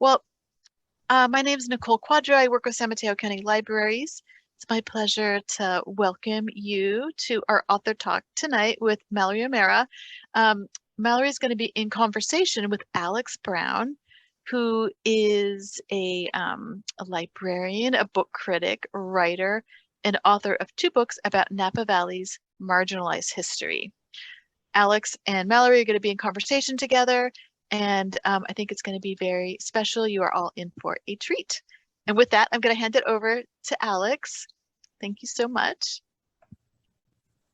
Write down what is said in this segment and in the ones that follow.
Well, my name is Nicole Quadra. I work with San Mateo County Libraries. It's my pleasure to welcome you to our author talk tonight with Mallory O'Meara. Mallory is going to be in conversation with Alex Brown, who is a librarian, a book critic, writer, and author of two books about Napa Valley's marginalized history. Alex and Mallory are going to be in conversation together, and I think it's going to be very special. You are all in for a treat. And with that, I'm going to hand it over to Alex. Thank you so much.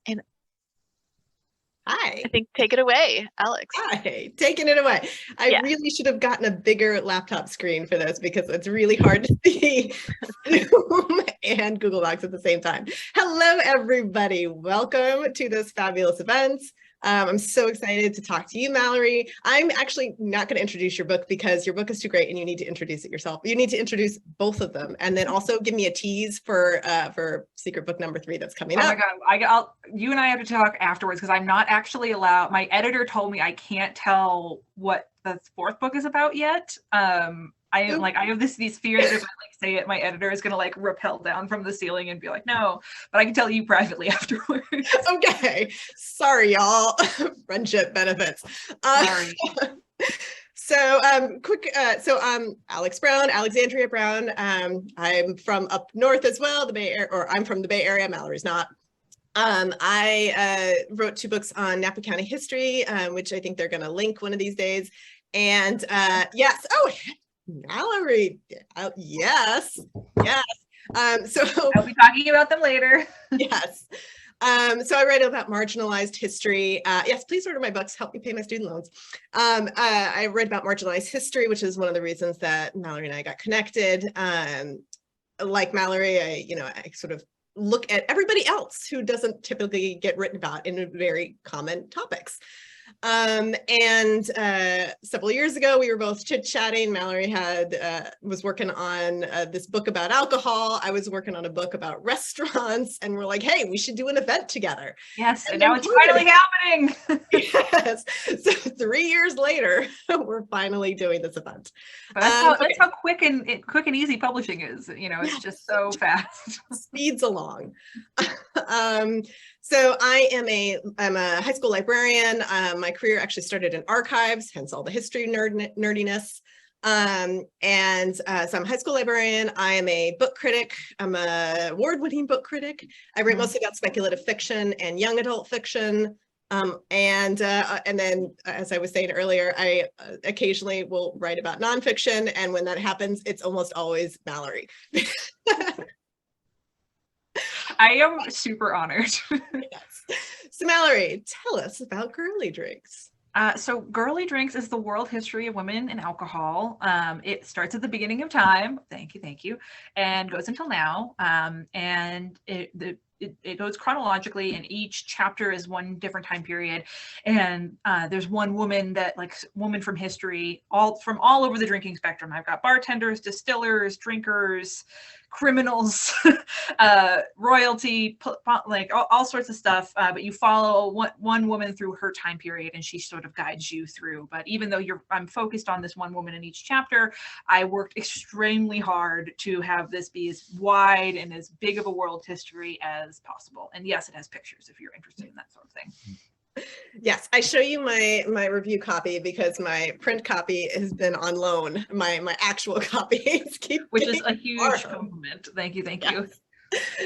And hi. I think take it away, Alex. Hi, taking it away. I really should have gotten a bigger laptop screen for this because it's really hard to see Zoom and Google Docs at the same time. Hello, everybody. Welcome to this fabulous event. I'm so excited to talk to you, Mallory. I'm actually not going to introduce your book because your book is too great and you need to introduce it yourself. You need to introduce both of them and then also give me a tease for secret book number 3 that's coming up. Oh my God, you and I have to talk afterwards because I'm not actually allowed. My editor told me I can't tell what the 4th book is about yet. I have these fears that if I say it, my editor is gonna rappel down from the ceiling and be like, no, but I can tell you privately afterwards. Okay, sorry, y'all. Friendship benefits. Sorry. So Alex Brown, Alexandria Brown. I'm from up north as well, the Bay Area, or I'm from the Bay Area. Mallory's not. I wrote 2 books on Napa County history, which I think they're going to link one of these days. And yes, oh, Mallory, yes. So I'll be talking about them later. Yes. So I write about marginalized history. Yes, please order my books, help me pay my student loans. I read about marginalized history, which is one of the reasons that Mallory and I got connected. Like Mallory, I sort of look at everybody else who doesn't typically get written about in very common topics. And several years ago, we were both chit-chatting. Mallory was working on this book about alcohol. I was working on a book about restaurants, and we're like, hey, we should do an event together. Yes, and now it's finally happening. Yes, so 3 years later, we're finally doing this event. But that's how quick and easy publishing is. It's just so fast. Speeds along. So I'm a high school librarian. My career actually started in archives, hence all the history nerdiness. So I'm a high school librarian. I am a book critic. I'm an award-winning book critic. I write mostly about speculative fiction and young adult fiction. And then, as I was saying earlier, I occasionally will write about nonfiction. And when that happens, it's almost always Mallory. I am super honored. Yes. So Mallory, tell us about Girly Drinks. So Girly Drinks is the world history of women and alcohol. It starts at the beginning of time. Thank you. And goes until now. And it goes chronologically, and each chapter is one different time period. And there's one woman woman from history, from all over the drinking spectrum. I've got bartenders, distillers, drinkers, criminals, royalty, all sorts of stuff. But you follow one woman through her time period, and she sort of guides you through. But even though I'm focused on this one woman in each chapter, I worked extremely hard to have this be as wide and as big of a world history as possible. And yes, it has pictures if you're interested in that sort of thing. Yes, I show you my review copy because my print copy has been on loan. My actual copies which is a huge compliment. Thank you.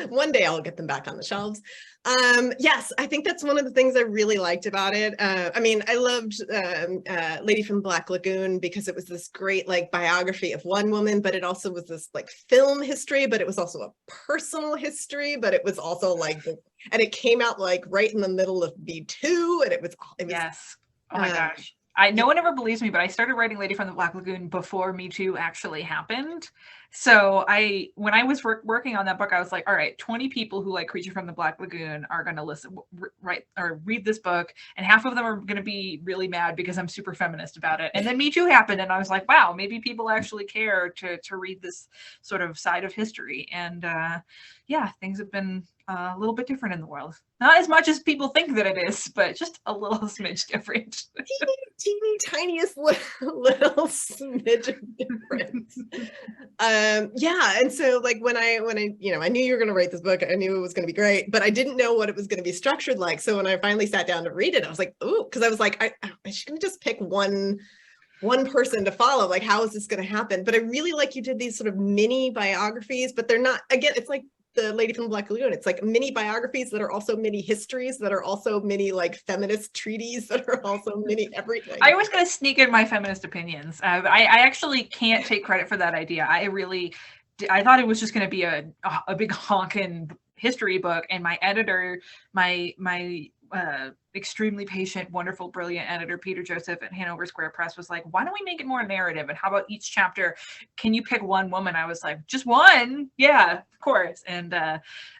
One day I'll get them back on the shelves. Yes, I think that's one of the things I really liked about it. I loved Lady from the Black Lagoon because it was this great biography of one woman, but it also was this film history, but it was also a personal history, but it was also and it came out right in the middle of Me Too, and it was yes. Oh my gosh. No one ever believes me, but I started writing Lady from the Black Lagoon before Me Too actually happened. So when I was working on that book, I was like, all right, 20 people who like Creature from the Black Lagoon are going to read this book, and half of them are going to be really mad because I'm super feminist about it. And then Me Too happened, and I was like, wow, maybe people actually care to read this sort of side of history. And yeah, things have been a little bit different in the world. Not as much as people think that it is, but just a little smidge different. Teeny tiniest little smidge of difference. Yeah, and so like when I I knew you were going to write this book, I knew it was going to be great, but I didn't know what it was going to be structured like. So when I finally sat down to read it, I was like, ooh, because I was like, I shouldn't just pick one person to follow. Like, how is this going to happen? But I really like you did these sort of mini biographies, but they're not, again, it's like the lady from the Black Lagoon. It's like mini biographies that are also mini histories, that are also mini like feminist treaties, that are also mini everything. I always gotta sneak in my feminist opinions. I actually can't take credit for that idea. I thought it was just going to be a big honking history book, and my editor, my extremely patient, wonderful, brilliant editor, Peter Joseph at Hanover Square Press, was like, why don't we make it more narrative? And how about each chapter, can you pick one woman? I was like, just one? Yeah, of course. And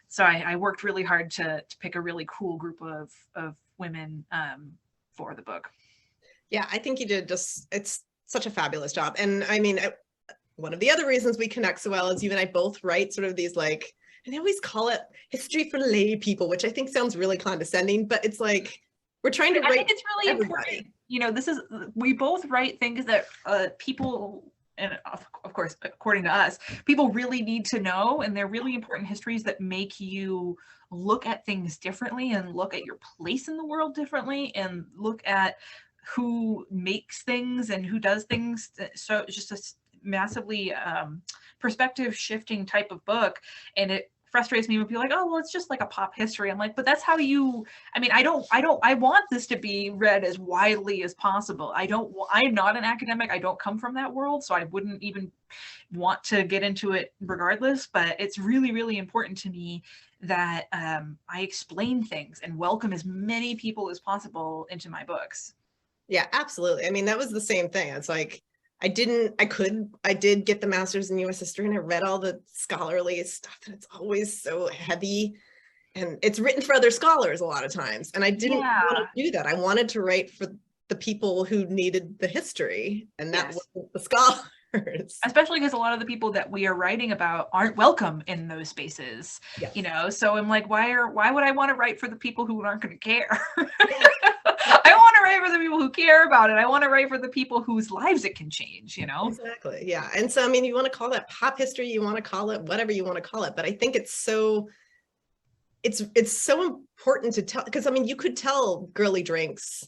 so I worked really hard to pick a really cool group of women for the book. Yeah, I think you did it's such a fabulous job. And I mean, one of the other reasons we connect so well is you and I both write sort of these like, and I always call it history for lay people, which I think sounds really condescending, but it's like, we're trying to write. I think it's really everybody. important. We both write things that people, and of course, according to us, people really need to know, and they're really important histories that make you look at things differently and look at your place in the world differently and look at who makes things and who does things. So it's just a massively perspective shifting type of book, and it frustrates me when people are like, oh, well, it's just like a pop history. I'm like, but that's how I want this to be read as widely as possible. I'm not an academic. I don't come from that world, so I wouldn't even want to get into it regardless, but it's really, really important to me that I explain things and welcome as many people as possible into my books. Yeah, absolutely. I mean, that was the same thing. It's like, I did get the master's in US history, and I read all the scholarly stuff, and it's always so heavy, and it's written for other scholars a lot of times. And I didn't want to do that. I wanted to write for the people who needed the history, and that wasn't the scholars. Especially because a lot of the people that we are writing about aren't welcome in those spaces, so I'm like, why would I want to write for the people who aren't going to care? I want to write for the people who care about it. I want to write for the people whose lives it can change, Exactly. Yeah. And so, I mean, you want to call that pop history, you want to call it whatever you want to call it, but I think it's so important to tell, because I mean, you could tell Girly Drinks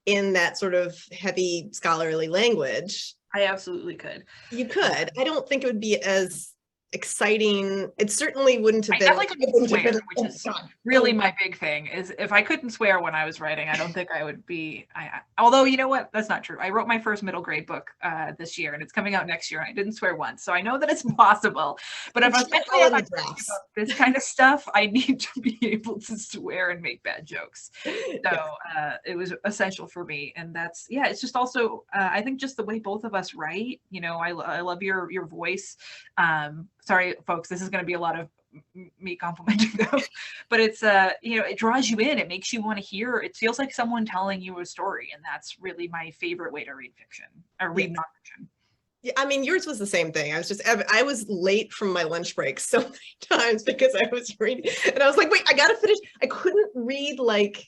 in that sort of heavy scholarly language. I absolutely could. You could. I don't think it would be as exciting. It certainly wouldn't have been. I definitely couldn't swear, which is really my big thing. Is if I couldn't swear when I was writing, I don't think I would be. Although, you know what, that's not true. I wrote my first middle grade book this year, and it's coming out next year. And I didn't swear once, so I know that it's possible. But if I'm talking about this kind of stuff, I need to be able to swear and make bad jokes. So it was essential for me, and that's it's just also I think just the way both of us write. I love your voice. Sorry, folks, this is going to be a lot of me complimenting them, but it's it draws you in. It makes you want to hear. It feels like someone telling you a story, and that's really my favorite way to read fiction or read nonfiction. Yeah, I mean, yours was the same thing. I was late from my lunch break so many times because I was reading, and I was like, wait, I gotta finish. I couldn't read like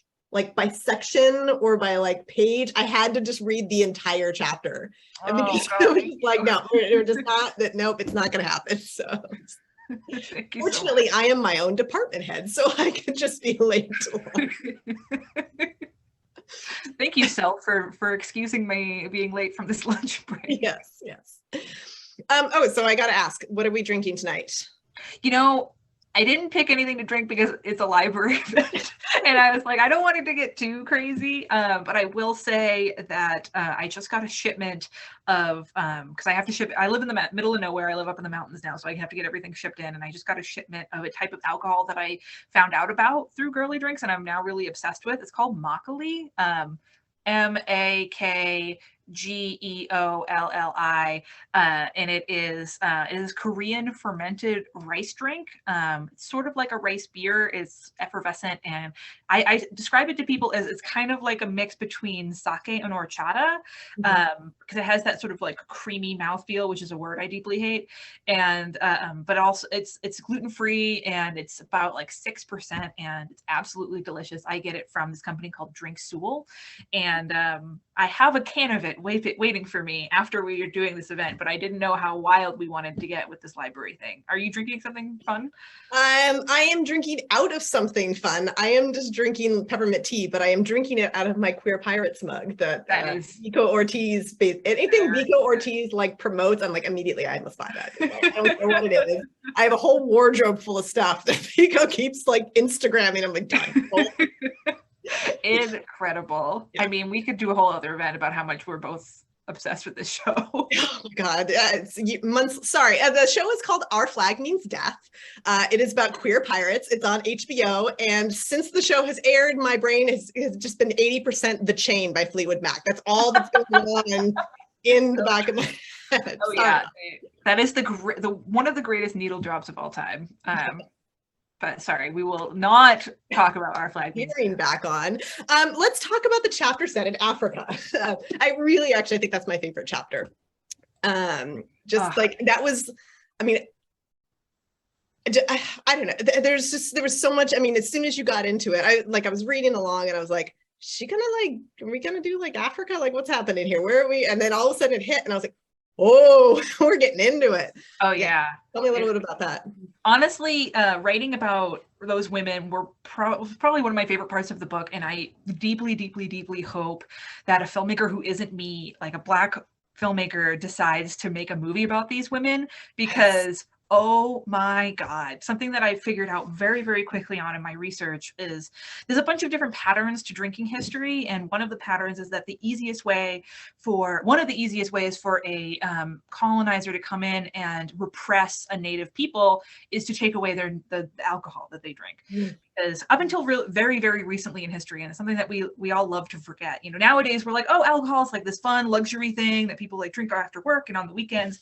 by section or by like page. I had to just read the entire chapter. And because it was like, no, we're just not that. Nope, it's not going to happen. So fortunately, I am my own department head, so I could just be late to lunch. Thank you, Self, for excusing me being late from this lunch break. Yes. So I got to ask, what are we drinking tonight? I didn't pick anything to drink because it's a library event, and I was like, I don't want it to get too crazy, but I will say that I just got a shipment of, because I have to ship, I live in the middle of nowhere, I live up in the mountains now, so I have to get everything shipped in, and I just got a shipment of a type of alcohol that I found out about through Girly Drinks, and I'm now really obsessed with. It's called Makgeolli, Geolli, and it is Korean fermented rice drink. It's sort of like a rice beer. It's effervescent, and I describe it to people as it's kind of like a mix between sake and horchata, because it has that sort of like creamy mouthfeel, which is a word I deeply hate, and but also it's gluten-free, and it's about like 6%, and it's absolutely delicious. I get it from this company called Drink Sewell, and I have a can of it waiting for me after we are doing this event, but I didn't know how wild we wanted to get with this library thing. Are you drinking something fun? I am drinking out of something fun. I am just drinking peppermint tea, but I am drinking it out of my Queer Pirates mug that is Vico Ortiz. Anything Vico Ortiz like promotes, I'm like, immediately I must buy that. I don't know what it is. I have a whole wardrobe full of stuff that Vico keeps like Instagramming. I'm like, done. Incredible. Yeah. I mean, we could do a whole other event about how much we're both obsessed with this show. Oh God, it's months. Sorry, the show is called Our Flag Means Death. It is about queer pirates. It's on HBO, and since the show has aired, my brain has just been 80% The Chain by Fleetwood Mac. That's all that's going on in the back of my head. Oh yeah, that is the one of the greatest needle drops of all time. But sorry, we will not talk about Our Flag Means Death. Back on. Let's talk about the chapter set in Africa. I really actually think that's my favorite chapter. Like that was, I mean, I don't know. There was so much. I mean, as soon as you got into it, I was reading along and I was like, are we gonna do like Africa? Like what's happening here? Where are we? And then all of a sudden it hit and I was like, oh, we're getting into it. Oh yeah. Tell me a little bit about that. Honestly, writing about those women was probably one of my favorite parts of the book. And I deeply, deeply, deeply hope that a filmmaker who isn't me, like a Black filmmaker, decides to make a movie about these women, because oh my God, something that I figured out very, very quickly on in my research is there's a bunch of different patterns to drinking history. And one of the patterns is that one of the easiest ways for a colonizer to come in and repress a native people is to take away the alcohol that they drink. Because up until very, very recently in history, and it's something that we all love to forget, nowadays we're like, oh, alcohol is like this fun luxury thing that people like drink after work and on the weekends.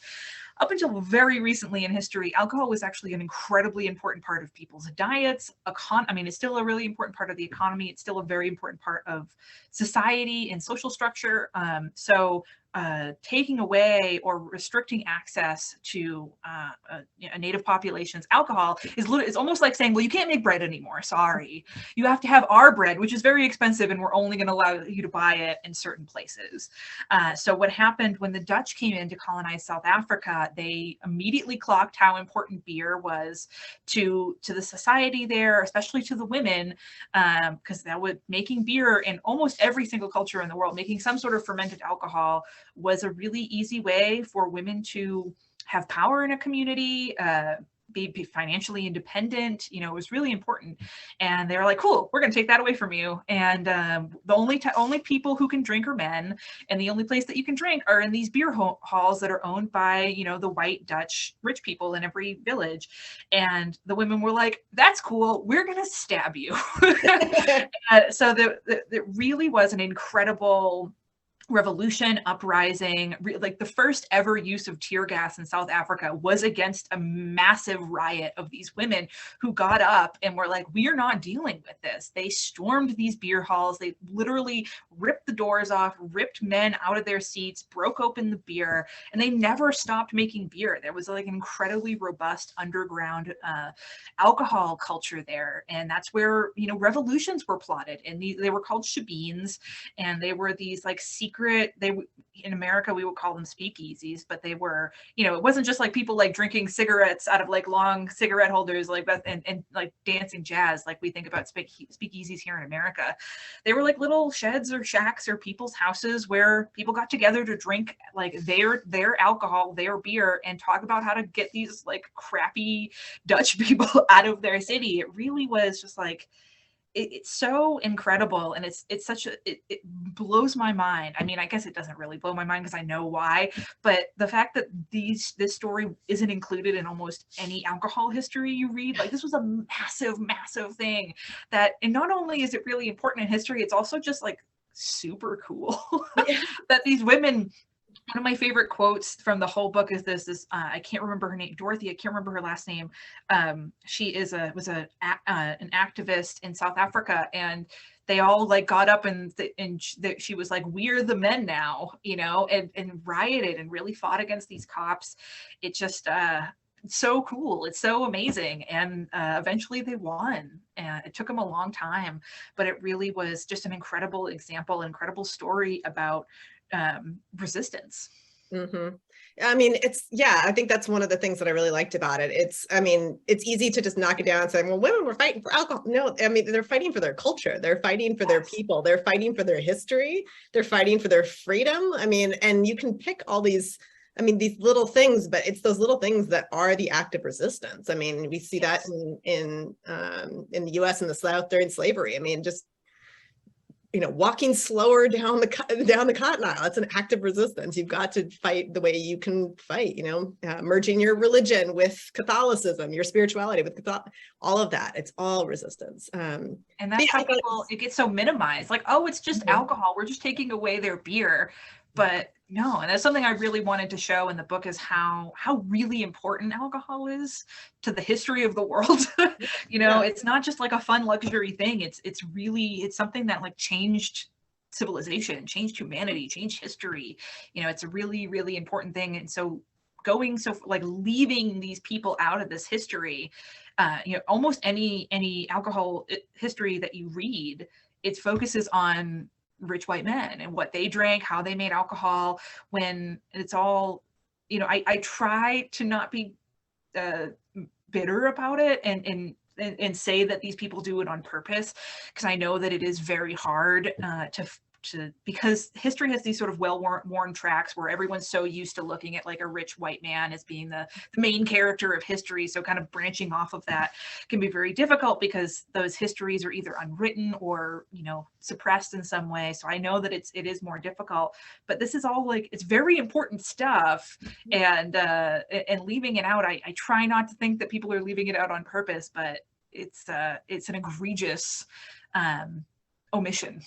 Up until very recently in history, alcohol was actually an incredibly important part of people's diets. It's still a really important part of the economy. It's still a very important part of society and social structure. So taking away or restricting access to a native population's alcohol is almost like saying, well, you can't make bread anymore. Sorry. You have to have our bread, which is very expensive, and we're only going to allow you to buy it in certain places. So what happened when the Dutch came in to colonize South Africa, they immediately clocked how important beer was to the society there, especially to the women, because making beer in almost every single culture in the world, making some sort of fermented alcohol was a really easy way for women to have power in a community, be financially independent. It was really important. And they were like, cool, we're going to take that away from you. And the only people who can drink are men. And the only place that you can drink are in these beer halls that are owned by, the white Dutch rich people in every village. And the women were like, that's cool. We're going to stab you. So it really was an incredible revolution, uprising. Like the first ever use of tear gas in South Africa was against a massive riot of these women who got up and were like, we are not dealing with this. They stormed these beer halls. They literally ripped the doors off, ripped men out of their seats, broke open the beer, and they never stopped making beer. There was like an incredibly robust underground alcohol culture there. And that's where, revolutions were plotted. And they were called shebeens, and they were these like secret, in America, we would call them speakeasies, but they were, it wasn't just like people like drinking cigarettes out of like long cigarette holders like that and like dancing jazz like we think about speakeasies here in America. They were like little sheds or shacks or people's houses where people got together to drink like their alcohol, their beer, and talk about how to get these like crappy Dutch people out of their city. It really was just like, it's so incredible, and it blows my mind. I mean, I guess it doesn't really blow my mind because I know why, but the fact that this story isn't included in almost any alcohol history you read, like this was a massive thing and not only is it really important in history, it's also just like super cool Yeah. that these women. One of my favorite quotes from the whole book is this I can't remember her name, Dorothy, I can't remember her last name. She was an activist in South Africa, and they all like got up and she was like, we're the men now, you know, and rioted and really fought against these cops. It just it's so cool. It's so amazing. And eventually they won. And it took them a long time, but it really was just an incredible example, incredible story about resistance. Mm-hmm. I mean, I think that's one of the things that I really liked about it. It's easy to just knock it down and say, well, women were fighting for alcohol. No, I mean, they're fighting for their culture. They're fighting for their people. They're fighting for their history. They're fighting for their freedom. I mean, and you can pick all these little things, but it's those little things that are the act of resistance. I mean, we see that in the US and the South during slavery. I mean, just, you know, walking slower down the cotton aisle, that's an act of resistance. You've got to fight the way you can fight, you know, merging your religion with Catholicism, your spirituality with all of that. It's all resistance. And that's how people, it gets so minimized. Like, oh, it's just alcohol. We're just taking away their beer. But no, and that's something I really wanted to show in the book, is how really important alcohol is to the history of the world. You know, it's not just like a fun luxury thing. It's something that like changed civilization, changed humanity, changed history. You know, it's a really, really important thing. And so leaving these people out of this history, you know, almost any alcohol history that you read, it focuses on rich white men and what they drank, how they made alcohol, when it's all, you know, I try to not be bitter about it and say that these people do it on purpose, because I know that it is very hard because history has these sort of well-worn tracks where everyone's so used to looking at like a rich white man as being the main character of history. So kind of branching off of that can be very difficult, because those histories are either unwritten or, you know, suppressed in some way. So I know that it is more difficult, but this is all like, it's very important stuff. And leaving it out, I try not to think that people are leaving it out on purpose, but it's an egregious omission.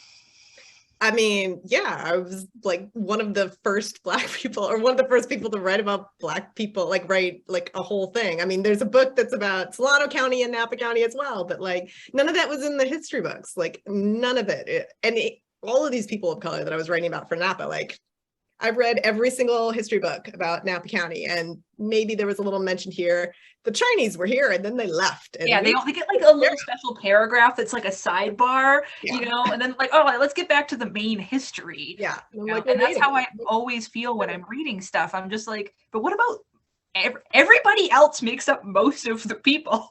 I mean, yeah, I was like one of the first Black people, or one of the first people to write about Black people, like write like a whole thing. I mean, there's a book that's about Solano County and Napa County as well, but like none of that was in the history books, like none of it. All of these people of color that I was writing about for Napa, like I've read every single history book about Napa County, and maybe there was a little mention here. The Chinese were here and then they left. And they get like a little special paragraph that's like a sidebar, you know, and then like, oh, let's get back to the main history. Yeah. And that's how I always feel when I'm reading stuff. I'm just like, but what about everybody else makes up most of the people?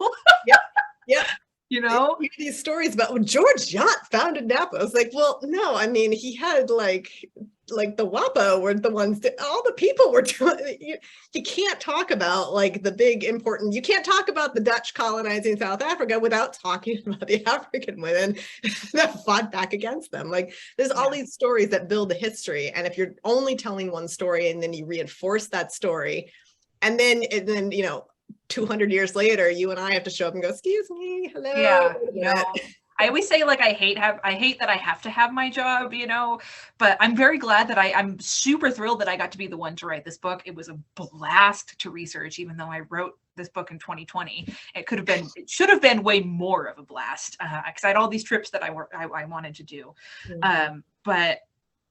Yeah. You know, these stories about George Yant founded Napa. I was like, well, no, I mean, he had like the WAPO were the ones that all the people were doing. You can't talk about like the big important, you can't talk about the Dutch colonizing South Africa without talking about the African women that fought back against them. Like there's all these stories that build the history. And if you're only telling one story and then you reinforce that story, and then, you know, 200 years later, you and I have to show up and go, excuse me, hello. Yeah, you know, I always say like I hate that I have to have my job, you know, but I'm very glad that I'm super thrilled that I got to be the one to write this book. It was a blast to research, even though I wrote this book in 2020. It should have been way more of a blast, because I had all these trips that I wanted to do. But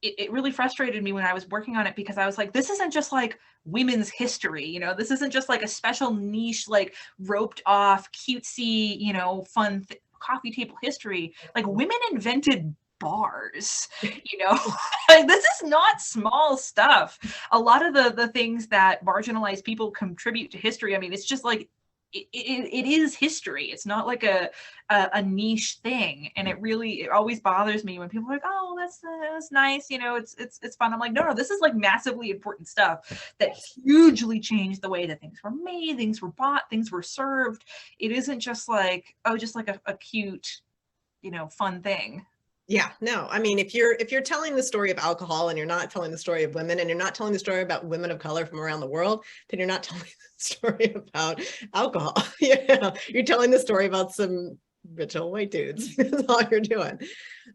it really frustrated me when I was working on it, because I was like, this isn't just like women's history, you know, this isn't just like a special niche, like roped off, cutesy, you know, fun coffee table history. Like women invented bars, you know, like this is not small stuff. A lot of the things that marginalized people contribute to history, I mean, it's just like, it is history. It's not like a niche thing. And it always bothers me when people are like, oh, that's nice, you know, it's fun. I'm like, no, this is like massively important stuff that hugely changed the way that things were made, things were bought, things were served. It isn't just like, oh, just like a cute, you know, fun thing. Yeah, no, I mean, if you're telling the story of alcohol and you're not telling the story of women, and you're not telling the story about women of color from around the world, then you're not telling the story about alcohol. Yeah, you're telling the story about some rich old white dudes. That's all you're doing.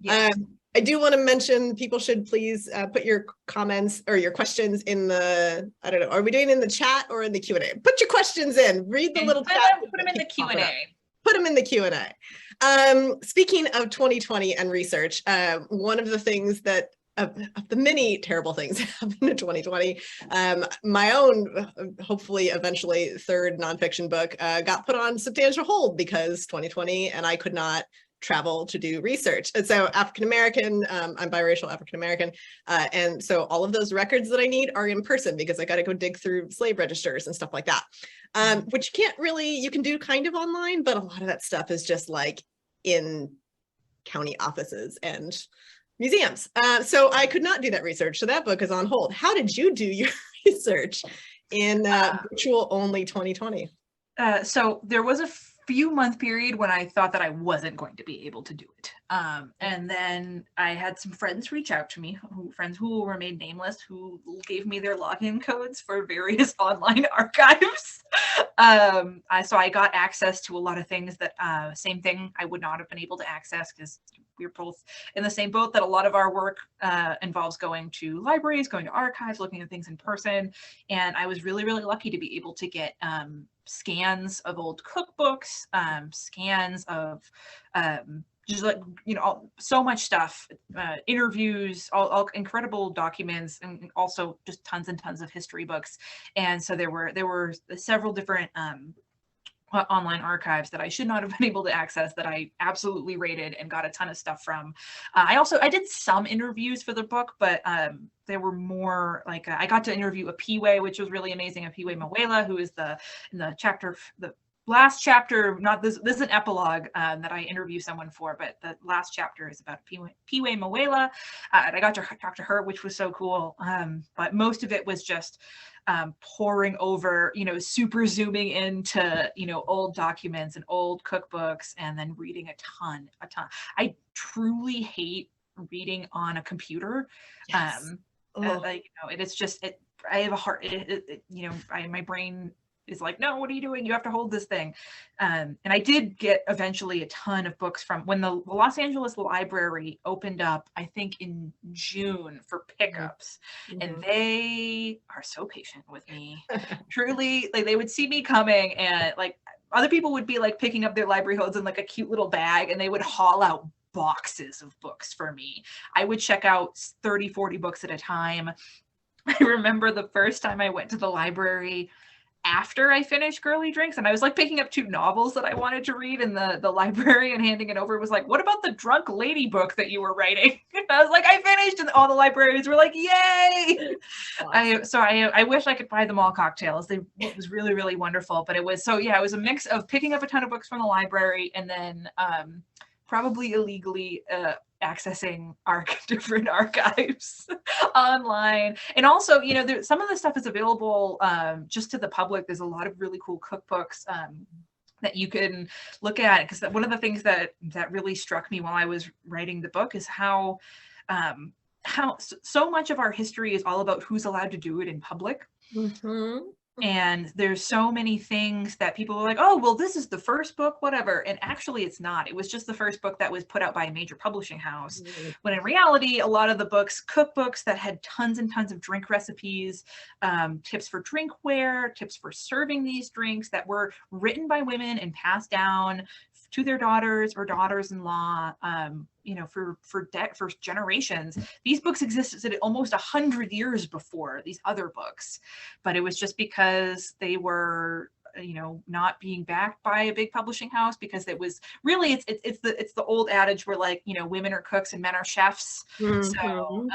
Yes. I do want to mention people should please put your comments or your questions in the, I don't know, are we doing it in the chat or in the Q&A? Put your questions in, read the little chat. Put them in the Q&A. Put them in the Q&A. Speaking of 2020 and research, one of the things that of the many terrible things that happened in 2020, my own, hopefully eventually third nonfiction book got put on substantial hold because 2020 and I could not travel to do research. And so African-American, I'm biracial African-American. And so all of those records that I need are in person because I got to go dig through slave registers and stuff like that, which you can't really, you can do kind of online, but a lot of that stuff is just like in county offices and museums. So I could not do that research. So that book is on hold. How did you do your research in virtual only 2020? So there was a few month period when I thought that I wasn't going to be able to do it. And then I had some friends reach out to me, friends who will remain nameless, who gave me their login codes for various online archives. So I got access to a lot of things that, same thing, I would not have been able to access because we're both in the same boat that a lot of our work involves going to libraries, going to archives, looking at things in person. And I was really, really lucky to be able to get scans of old cookbooks, scans of just like, you know, so much stuff, interviews, all incredible documents, and also just tons and tons of history books. And so there were several different online archives that I should not have been able to access that I absolutely rated and got a ton of stuff from. I did some interviews for the book, but they were more like I got to interview a Piwe, which was really amazing. A Piwe Mawela, who is in the last chapter, not this is an epilogue that I interview someone for, but the last chapter is about Piwe Mawela. And I got to talk to her, which was so cool. But most of it was just poring over, you know, super zooming into, you know, old documents and old cookbooks, and then reading a ton. I truly hate reading on a computer. Yes. Like, you know, it's just, I have a heart, you know, my brain is like, no, what are you doing? You have to hold this thing. And I did get eventually a ton of books from when the Los Angeles Library opened up, I think in June for pickups. Mm-hmm. And they are so patient with me. Truly, like they would see me coming and like other people would be like picking up their library holds in like a cute little bag and they would haul out boxes of books for me. I would check out 30, 40 books at a time. I remember the first time I went to the library after I finished Girly Drinks, and I was like picking up 2 novels that I wanted to read in the library and handing it over. It was like, what about the drunk lady book that you were writing? And I was like, I finished, and all the librarians were like, yay! Awesome. I wish I could buy them all cocktails. It was really, really wonderful. But it was a mix of picking up a ton of books from the library and then probably illegally accessing different archives online. And also, you know, some of the stuff is available just to the public. There's a lot of really cool cookbooks that you can look at, because one of the things that really struck me while I was writing the book is how so much of our history is all about who's allowed to do it in public. Mm-hmm. And there's so many things that people are like, oh, well, this is the first book, whatever. And actually it's not. It was just the first book that was put out by a major publishing house. Mm-hmm. When in reality, a lot of the books, cookbooks that had tons and tons of drink recipes, tips for drinkware, tips for serving these drinks that were written by women and passed down to their daughters or daughters-in-law, you know, for generations. These books existed almost 100 years before these other books, but it was just because they were, you know, not being backed by a big publishing house, because it was really it's the old adage where, like, you know, women are cooks and men are chefs. Mm-hmm. So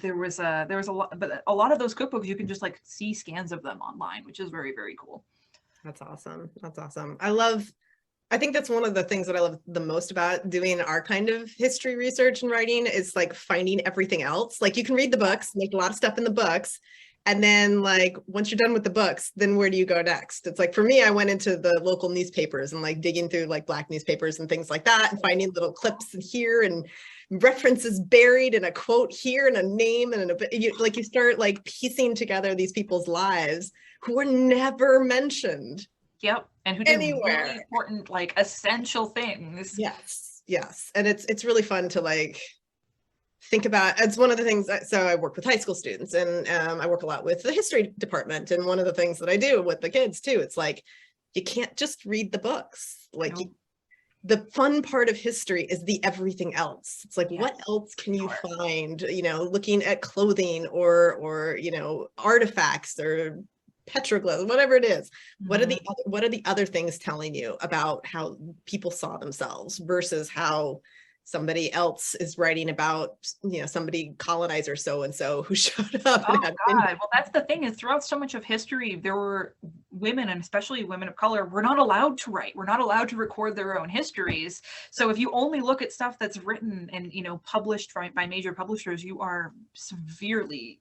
there was a lot, but a lot of those cookbooks you can just like see scans of them online, which is very, very cool. That's awesome. That's awesome. I think that's one of the things that I love the most about doing our kind of history research and writing is like finding everything else. Like you can read the books, make a lot of stuff in the books. And then like, once you're done with the books, then where do you go next? It's like, for me, I went into the local newspapers and like digging through like Black newspapers and things like that and finding little clips here and references buried in a quote here and a name and you start like piecing together these people's lives who were never mentioned. Yep. And who did really important, like essential things. Yes. Yes. And it's really fun to like think about. It's one of the things so I work with high school students, and I work a lot with the history department, and one of the things that I do with the kids too, it's like you can't just read the books. Like the fun part of history is the everything else. It's like, what else can you find, you know, looking at clothing or you know, artifacts or petroglyphs, whatever it is. What are the other things telling you about how people saw themselves versus how somebody else is writing about, you know, somebody colonizer so-and-so who showed up. Oh God, well, that's the thing, is throughout so much of history, there were women, and especially women of color, were not allowed to write. We're not allowed to record their own histories. So if you only look at stuff that's written and, you know, published by major publishers, you are severely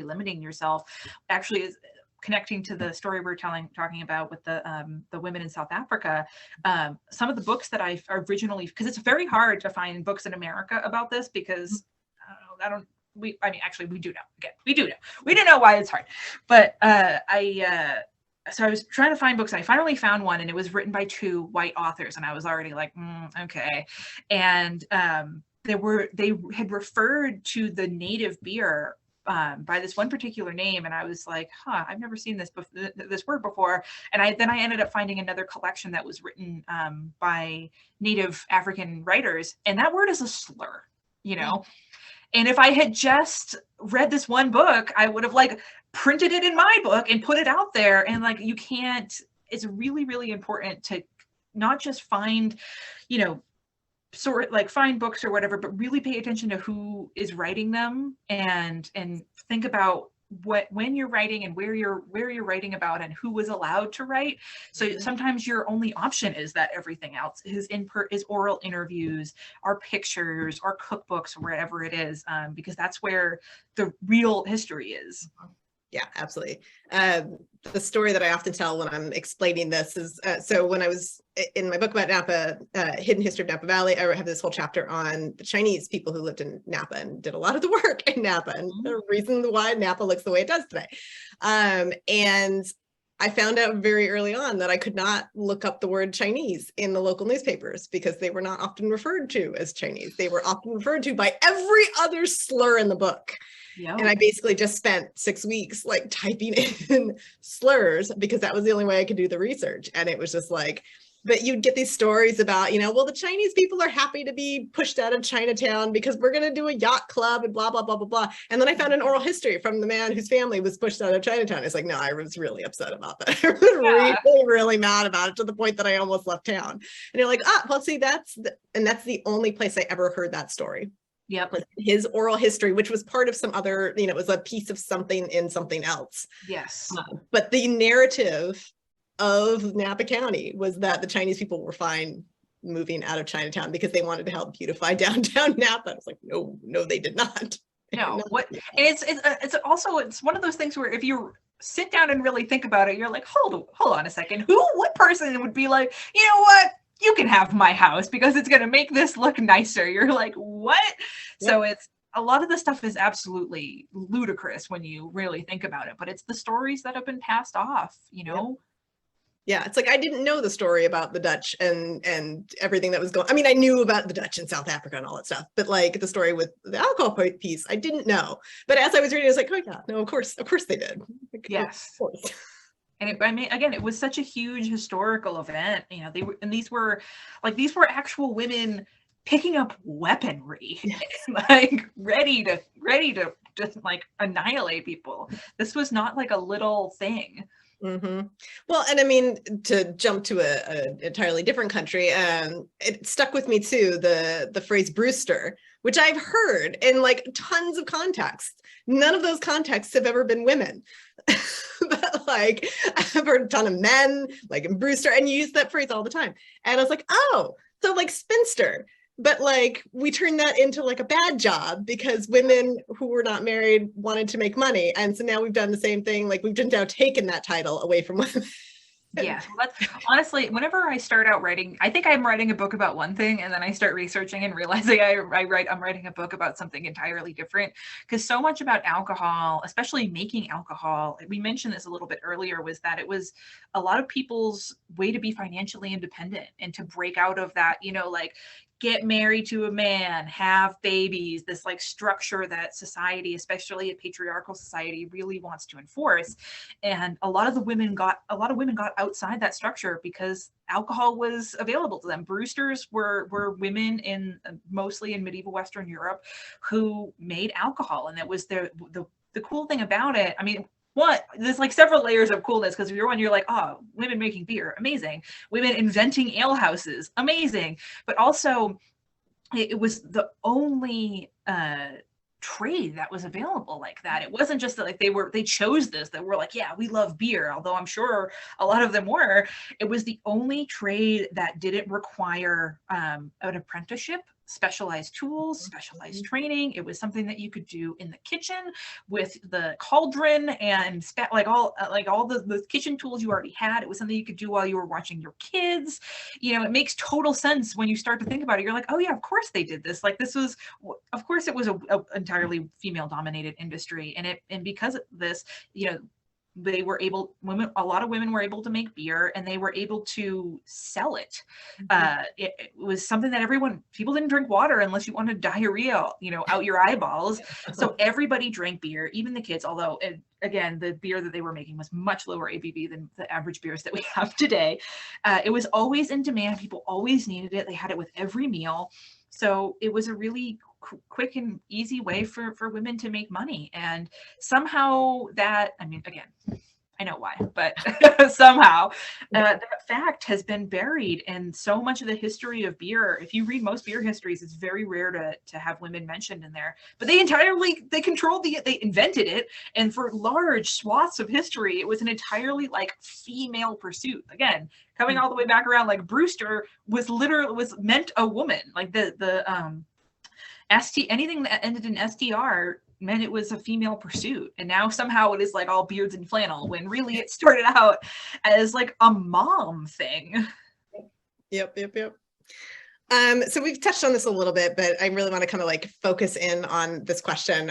limiting yourself. Actually, is connecting to the story we're talking about with the women in South Africa. Some of the books that I originally, because it's very hard to find books in America about this, because we do know. Again, we do know why it's hard. But so I was trying to find books, and I finally found one, and it was written by 2 white authors, and I was already like, okay. And they had referred to the native beer by this one particular name, and I was like, I've never seen this word before. And I ended up finding another collection that was written by Native African writers, and that word is a slur, you know. And if I had just read this one book, I would have like printed it in my book and put it out there. And like, you can't. It's really, really important to not just find, you know, sort like find books or whatever, but really pay attention to who is writing them, and think about when you're writing and where you're writing about, and who was allowed to write. So sometimes your only option is that everything else is oral interviews, or pictures, or cookbooks, or wherever it is, because that's where the real history is. Yeah, absolutely. The story that I often tell when I'm explaining this is, so when I was in my book about Napa, Hidden History of Napa Valley, I have this whole chapter on the Chinese people who lived in Napa and did a lot of the work in Napa, and the reason why Napa looks the way it does today. And I found out very early on that I could not look up the word Chinese in the local newspapers, because they were not often referred to as Chinese. They were often referred to by every other slur in the book. Yep. And I basically just spent 6 weeks like typing in slurs, because that was the only way I could do the research. And it was just like, but you'd get these stories about, you know, well, the Chinese people are happy to be pushed out of Chinatown because we're going to do a yacht club and blah, blah, blah, blah, blah. And then I found an oral history from the man whose family was pushed out of Chinatown. It's like, no, I was really upset about that. I was really mad about it, to the point that I almost left town. And you're like, well, see, that's the only place I ever heard that story. Yep. His oral history, which was part of some other, you know, it was a piece of something in something else. Yes. But the narrative of Napa County was that the Chinese people were fine moving out of Chinatown because they wanted to help beautify downtown Napa. I was like, no, they did not. No, what? And it's also, it's one of those things where if you sit down and really think about it, you're like, hold on a second. What person would be like, you know what? You can have my house because it's going to make this look nicer. You're like, what? Yep. So it's, a lot of the stuff is absolutely ludicrous when you really think about it, but it's the stories that have been passed off, you know? Yep. Yeah, it's like, I didn't know the story about the Dutch and everything that was going. I mean, I knew about the Dutch in South Africa and all that stuff, but like the story with the alcohol piece, I didn't know. But as I was reading, I was like, oh yeah, no, of course they did. Like, yes. Of course. And I mean, again, it was such a huge historical event. You know, these were actual women picking up weaponry, like ready to just like annihilate people. This was not like a little thing. Mm-hmm. Well, and I mean, to jump to an entirely different country, it stuck with me too, the phrase Brewster, which I've heard in like tons of contexts. None of those contexts have ever been women. But like, I've heard a ton of men, like in Brewster, and you use that phrase all the time. And I was like, oh, so like spinster. But like, we turned that into like a bad job because women who were not married wanted to make money. And so now we've done the same thing. Like, we've just now taken that title away from women. Yeah, well, that's honestly, whenever I start out writing, I think I'm writing a book about one thing, and then I start researching and realizing I'm writing a book about something entirely different. Because so much about alcohol, especially making alcohol, we mentioned this a little bit earlier, was that it was a lot of people's way to be financially independent and to break out of that, you know, like get married to a man, have babies, this like structure that society, especially a patriarchal society, really wants to enforce. And a lot of women got outside that structure because alcohol was available to them. Brewsters were women in mostly in medieval Western Europe who made alcohol, and that was the cool thing about it. I mean, there's like several layers of coolness, because you're like, oh, women making beer, amazing. Women inventing ale houses, amazing. But also it was the only trade that was available like that. It wasn't just that like they chose this, that we're like, yeah, we love beer, although I'm sure a lot of them were. It was the only trade that didn't require an apprenticeship, specialized tools, specialized training. It was something that you could do in the kitchen with the cauldron and all the kitchen tools you already had. It was something you could do while you were watching your kids. You know, it makes total sense when you start to think about it. You're like, oh yeah, of course they did this. Like, this was, of course it was a entirely female dominated industry. And because of this, you know, a lot of women were able to make beer, and they were able to sell it. It was something that people didn't drink water unless you wanted diarrhea, you know, out your eyeballs. So everybody drank beer, even the kids, although again, the beer that they were making was much lower ABV than the average beers that we have today. It was always in demand. People always needed it. They had it with every meal. So it was a really quick and easy way for women to make money. And somehow that, I mean, again, I know why, but somehow that fact has been buried in so much of the history of beer. If you read most beer histories, it's very rare to have women mentioned in there, but they invented it. And for large swaths of history, it was an entirely like female pursuit. Again, coming all the way back around, like Brewster was meant a woman. Like anything that ended in STR meant it was a female pursuit. And now somehow it is like all beards and flannel, when really it started out as like a mom thing. Yep. So we've touched on this a little bit, but I really want to kind of like focus in on this question,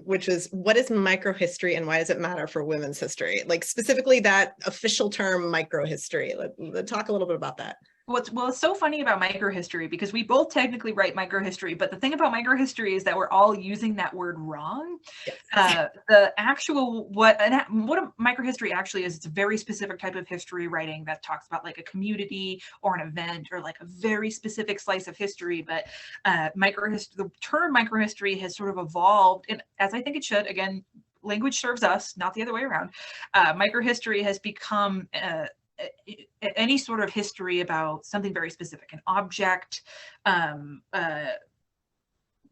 which is, what is microhistory and why does it matter for women's history? Like specifically that official term microhistory. Let's talk a little bit about that. It's so funny about microhistory, because we both technically write microhistory, but the thing about microhistory is that we're all using that word wrong. Yes. The actual, what a microhistory actually is, it's a very specific type of history writing that talks about like a community or an event or like a very specific slice of history. But the term microhistory has sort of evolved, and as I think it should, again, language serves us, not the other way around. Microhistory has become any sort of history about something very specific, an object,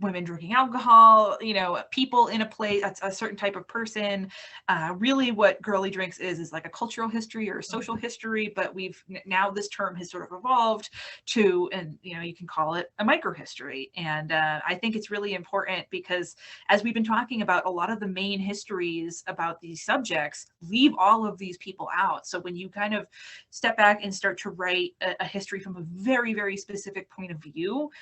women drinking alcohol, you know, people in a place, a certain type of person. Really what Girly Drinks is like a cultural history or a social history, but now this term has sort of evolved to, and you know, you can call it a microhistory. And I think it's really important because, as we've been talking about, a lot of the main histories about these subjects leave all of these people out. So when you kind of step back and start to write a history from a very, very specific point of view,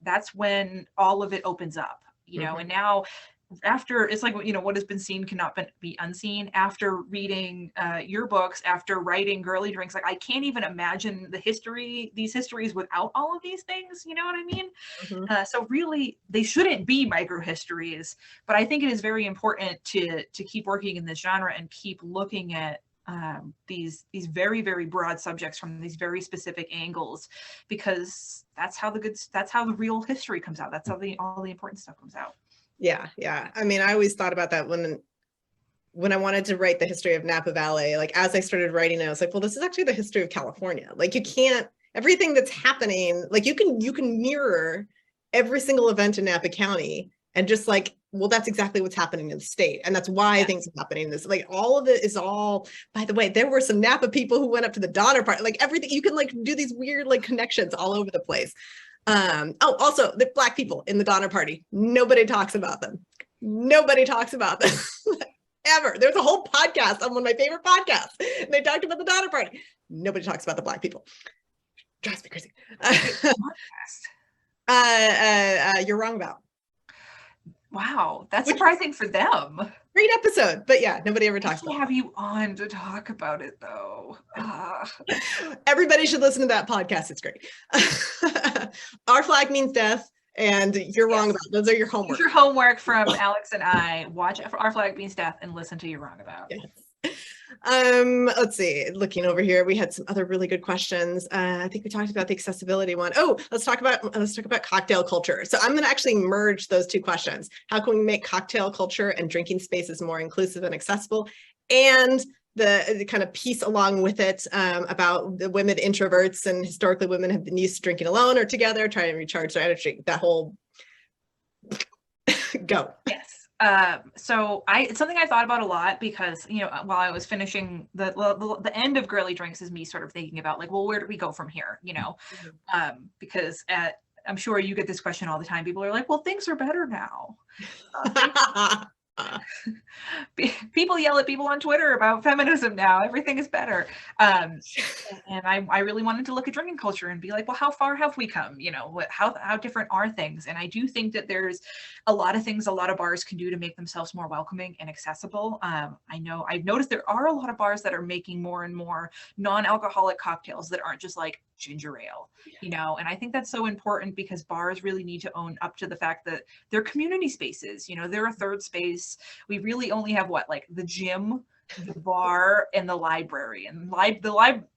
that's when all of it opens up, you know. And now, after, it's like, you know, what has been seen cannot be unseen. After reading your books, after writing Girly Drinks, like I can't even imagine these histories without all of these things, you know what I mean? So really, they shouldn't be microhistories, but I think it is very important to keep working in this genre and keep looking at these very, very broad subjects from these very specific angles, because that's how the real history comes out. That's how all the important stuff comes out. Yeah. I mean, I always thought about that when I wanted to write the history of Napa Valley. Like, as I started writing it, I was like, well, this is actually the history of California. Like, you can't, everything that's happening, like you can mirror every single event in Napa County and just like, well, that's exactly what's happening in the state. And that's why things are happening in this, like all of it is all, by the way, there were some Napa people who went up to the Donner Party, like everything, you can like do these weird like connections all over the place. Also the Black people in the Donner Party, nobody talks about them. Nobody talks about them ever. There's a whole podcast on one of my favorite podcasts, and they talked about the Donner Party. Nobody talks about the Black people. Drives me crazy. You're wrong about. Wow, that's surprising for them. Great episode, but yeah, nobody ever talks To about it. have you on to talk about it though. Everybody should listen to that podcast. It's great. Our flag means death, and you're wrong about it. Those are your homework. Use your homework from Alex and I. Watch Our Flag Means Death and listen to You're Wrong About. Yes. Let's see, looking over here, we had some other really good questions. I think we talked about the accessibility one. Oh, let's talk about cocktail culture. So I'm going to actually merge those two questions. How can we make cocktail culture and drinking spaces more inclusive and accessible? And the kind of piece along with it about the women introverts, and historically women have been used to drinking alone or together, trying to recharge their energy. That whole go. Yes. So it's something I thought about a lot because, you know, while I was finishing the end of Girly Drinks is me sort of thinking about like, well, where do we go from here? You know, because I'm sure you get this question all the time. People are like, well, things are better now. People yell at people on Twitter about feminism now. Everything is better. And I really wanted to look at drinking culture and be like, well, how far have we come? You know, how different are things? And I do think that there's a lot of things a lot of bars can do to make themselves more welcoming and accessible. I've noticed there are a lot of bars that are making more and more non-alcoholic cocktails that aren't just like ginger ale, you know, and I think that's so important because bars really need to own up to the fact that they're community spaces. You know, they're a third space. We really only have like the gym, the bar, and the library. And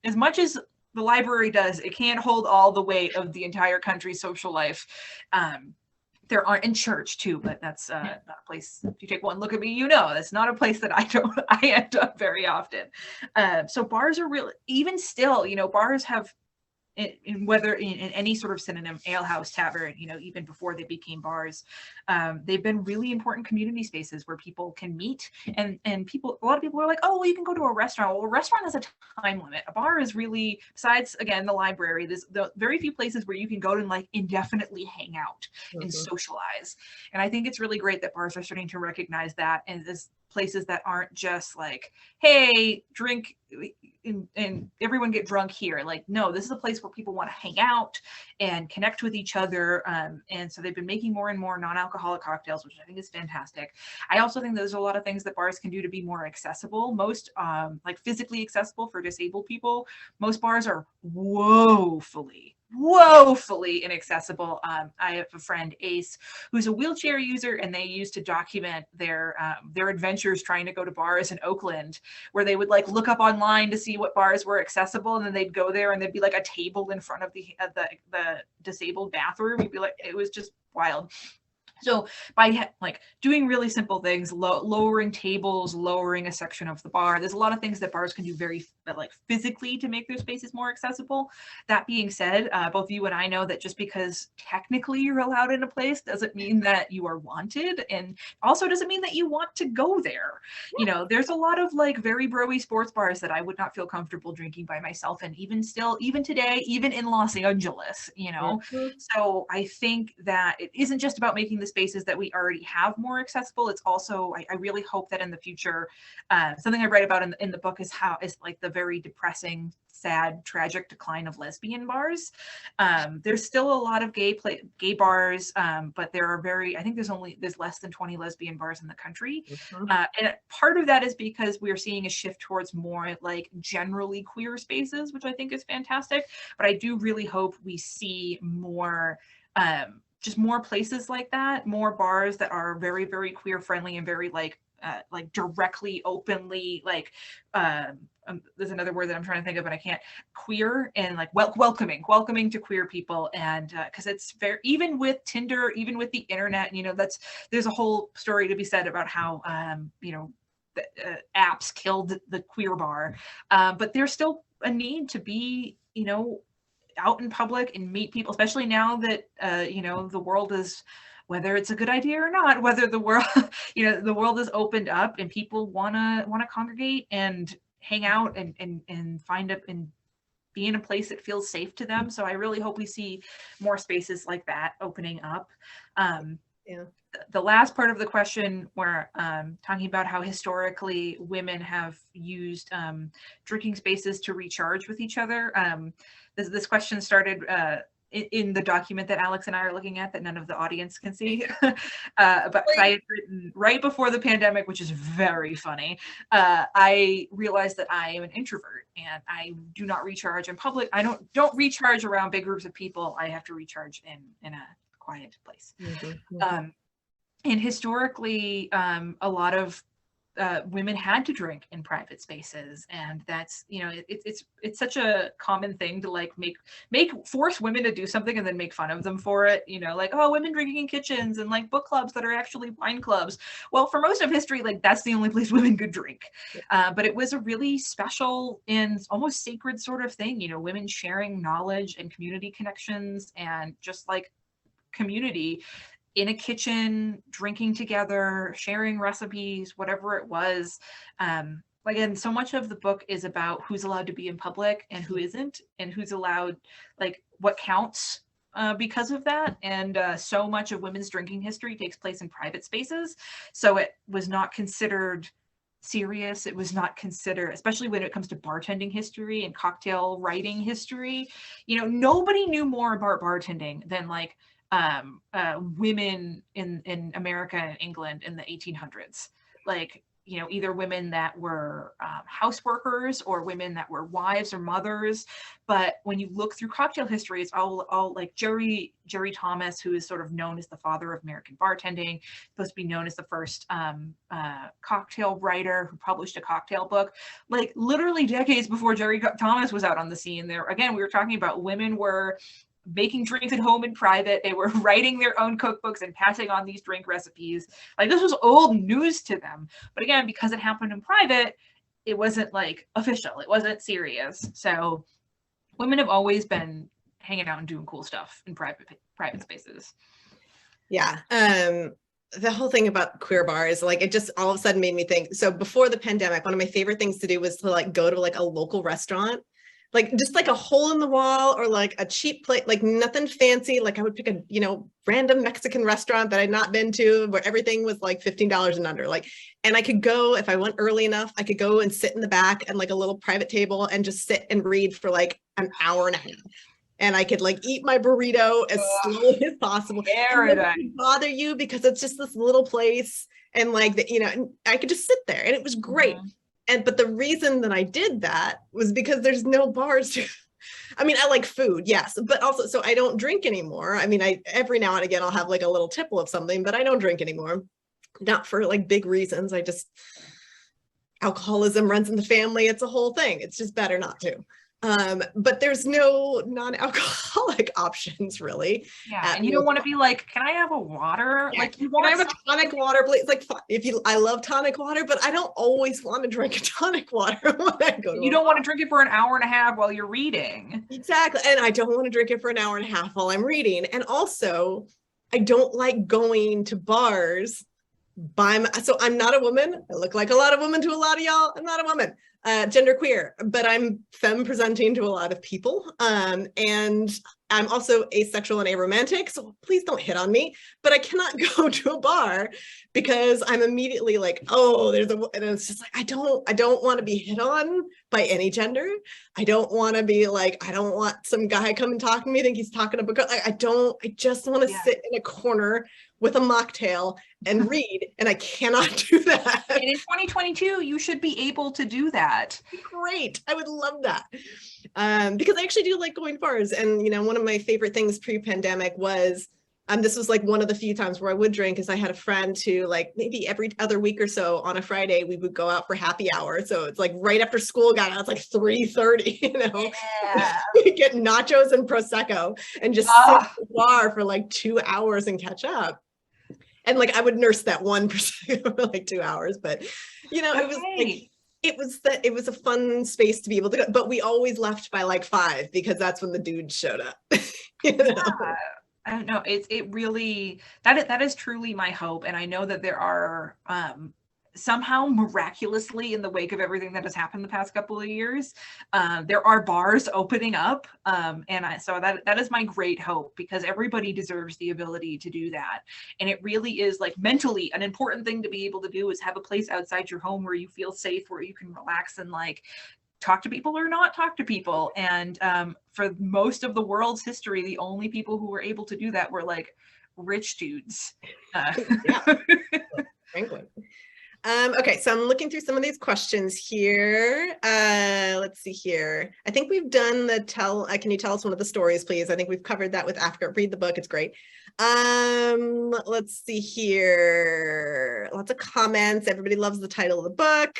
as much as the library does, it can't hold all the weight of the entire country's social life. There aren't in church too, but that's not a place. If you take one look at me, you know that's not a place that I end up very often. So bars are really, even still, you know, bars have, whether in any sort of synonym, alehouse, tavern, you know, even before they became bars, they've been really important community spaces where people can meet, and a lot of people are like, oh, well, you can go to a restaurant. Well, a restaurant has a time limit. A bar is really, besides again the library, there's the very few places where you can go and like indefinitely hang out and socialize. And I think it's really great that bars are starting to recognize that as places that aren't just like, hey, drink and everyone get drunk here. Like, no, this is a place where people want to hang out and connect with each other. And so they've been making more and more non-alcoholic cocktails, which I think is fantastic. I also think there's a lot of things that bars can do to be more accessible. Most like physically accessible for disabled people. Most bars are woefully inaccessible. I have a friend, Ace, who's a wheelchair user, and they used to document their adventures trying to go to bars in Oakland, where they would like look up online to see what bars were accessible, and then they'd go there and there'd be like a table in front of the disabled bathroom. You'd be like, it was just wild. So by like doing really simple things, lowering tables, lowering a section of the bar, there's a lot of things that bars can do very like physically to make their spaces more accessible. That being said, both you and I know that just because technically you're allowed in a place doesn't mean that you are wanted, and also doesn't mean that you want to go there. You know, there's a lot of like very bro-y sports bars that I would not feel comfortable drinking by myself, and even today, even in Los Angeles, you know. So I think that it isn't just about making the spaces that we already have more accessible. It's also, I really hope that in the future, something I write about in the book is like the very depressing, sad, tragic decline of lesbian bars. There's still a lot of gay bars, but there are I think there's less than 20 lesbian bars in the country. And part of that is because we're seeing a shift towards more like generally queer spaces, which I think is fantastic. But I do really hope we see more, just more places like that, more bars that are very, very queer friendly and very like directly, openly, like, there's another word that I'm trying to think of, but I can't, queer, and like welcoming to queer people. And because it's very, even with Tinder, even with the internet, you know, there's a whole story to be said about how, you know, apps killed the queer bar. But there's still a need to be, you know, out in public and meet people, especially now that you know, the world is, whether it's a good idea or not, whether the world, you know, the world is opened up and people want to congregate and hang out and find it and be in a place that feels safe to them. So I really hope we see more spaces like that opening up. Yeah. The last part of the question, where talking about how historically women have used drinking spaces to recharge with each other. This question started in the document that Alex and I are looking at that none of the audience can see. But I had written right before the pandemic, which is very funny. I realized that I am an introvert and I do not recharge in public. I don't recharge around big groups of people. I have to recharge in a quiet place. And historically, a lot of women had to drink in private spaces, and that's, you know, it's such a common thing to like force women to do something and then make fun of them for it, you know, like, oh, women drinking in kitchens and like book clubs that are actually wine clubs. Well, for most of history, like that's the only place women could drink. But it was a really special and almost sacred sort of thing, you know, women sharing knowledge and community connections and just like community in a kitchen, drinking together, sharing recipes, whatever it was. Again, so much of the book is about who's allowed to be in public and who isn't, and who's allowed, like what counts because of that. And so much of women's drinking history takes place in private spaces. So it was not considered serious. It was not considered, especially when it comes to bartending history and cocktail writing history. You know, nobody knew more about bartending than like women in America and England in the 1800s. Like, you know, either women that were house workers or women that were wives or mothers. But when you look through cocktail history, it's all like Jerry Thomas, who is sort of known as the father of American bartending, supposed to be known as the first cocktail writer who published a cocktail book, like literally decades before Jerry Thomas was out on the scene. There, again, we were talking about women were making drinks at home in private. They were writing their own cookbooks and passing on these drink recipes. Like this was old news to them. But again, because it happened in private, it wasn't like official. It wasn't serious. So women have always been hanging out and doing cool stuff in private spaces. Yeah. The whole thing about queer bars, like it just all of a sudden made me think. So before the pandemic, one of my favorite things to do was to like go to like a local restaurant, like just like a hole in the wall or like a cheap plate, like nothing fancy. Like I would pick a, you know, random Mexican restaurant that I'd not been to where everything was like $15 and under. Like, and I could go, if I went early enough, I could go and sit in the back and like a little private table and just sit and read for like an hour and a half. And I could like eat my burrito as slowly as possible. And it doesn't bother you because it's just this little place. And like, the, you know, and I could just sit there and it was great. But the reason that I did that was because there's no bars to, I mean, I like food, yes, but also, so I don't drink anymore. I mean, every now and again, I'll have like a little tipple of something, but I don't drink anymore. Not for like big reasons. Alcoholism runs in the family. It's a whole thing. It's just better not to. But there's no non-alcoholic options really. Yeah, and you don't want to be like, can I have a water? Yeah, like you want to have a tonic water, please. Like I love tonic water, but I don't always want to drink a tonic water when I go to you don't want to drink it for an hour and a half while you're reading. Exactly. And I don't want to drink it for an hour and a half while I'm reading. And also I don't like going to bars so I'm not a woman. I look like a lot of women to a lot of y'all. I'm not a woman. Genderqueer, but I'm femme presenting to a lot of people. And I'm also asexual and aromantic, so please don't hit on me, but I cannot go to a bar because I'm immediately like, oh, and it's just like, I don't want to be hit on by any gender. I don't want to be like, I don't want some guy come and talk to me, think he's talking about, like, I just want to sit in a corner with a mocktail and read, and I cannot do that. And in 2022, you should be able to do that. Great, I would love that. Because I actually do like going to bars, and you know, one of my favorite things pre-pandemic was, this was like one of the few times where I would drink, is I had a friend who like maybe every other week or so on a Friday, we would go out for happy hour. So it's like right after school got out, it's like 3:30, you know, get nachos and Prosecco and just sit at the bar for like 2 hours and catch up. And like, I would nurse that one Prosecco for like 2 hours, but you know, it was like, it was a fun space to be able to go, but we always left by like 5 because that's when the dudes showed up. You know? Yeah. I don't know. It really, that is truly my hope. And I know that there are somehow miraculously, in the wake of everything that has happened the past couple of years, there are bars opening up. So that is my great hope, because everybody deserves the ability to do that. And it really is like mentally an important thing to be able to do, is have a place outside your home where you feel safe, where you can relax and like talk to people or not talk to people. And for most of the world's history, the only people who were able to do that were like rich dudes. Yeah, frankly. Okay, so I'm looking through some of these questions here. Let's see here. I think we've done the can you tell us one of the stories, please? I think we've covered that with Africa. Read the book, it's great. Let's see here. Lots of comments. Everybody loves the title of the book.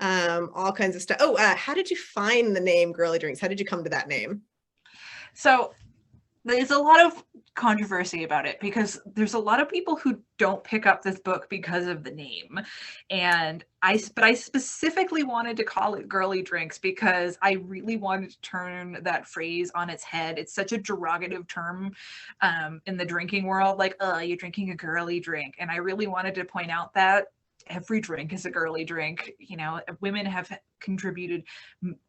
All kinds of stuff. Oh, how did you find the name Girly Drinks? How did you come to that name? So there's a lot of controversy about it because there's a lot of people who don't pick up this book because of the name. And but I specifically wanted to call it Girly Drinks because I really wanted to turn that phrase on its head. It's such a derogative term in the drinking world, like, you're drinking a girly drink. And I really wanted to point out that every drink is a girly drink. You know, women have contributed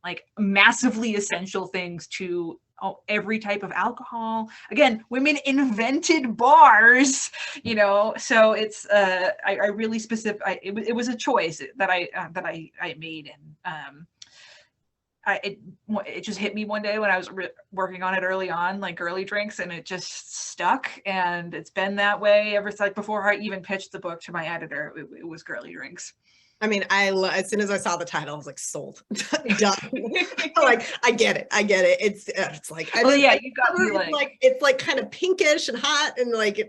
like massively essential things to every type of alcohol. Again, women invented bars, you know, so it's I really it was a choice that I made. And it just hit me one day when I was working on it early on, like Girly Drinks, and it just stuck, and it's been that way ever since. Like before I even pitched the book to my editor, it was Girly Drinks. I mean, as soon as I saw the title, I was like, sold, done. Like, I get it. It's like, yeah, you got me like, it's like kind of pinkish and hot, and like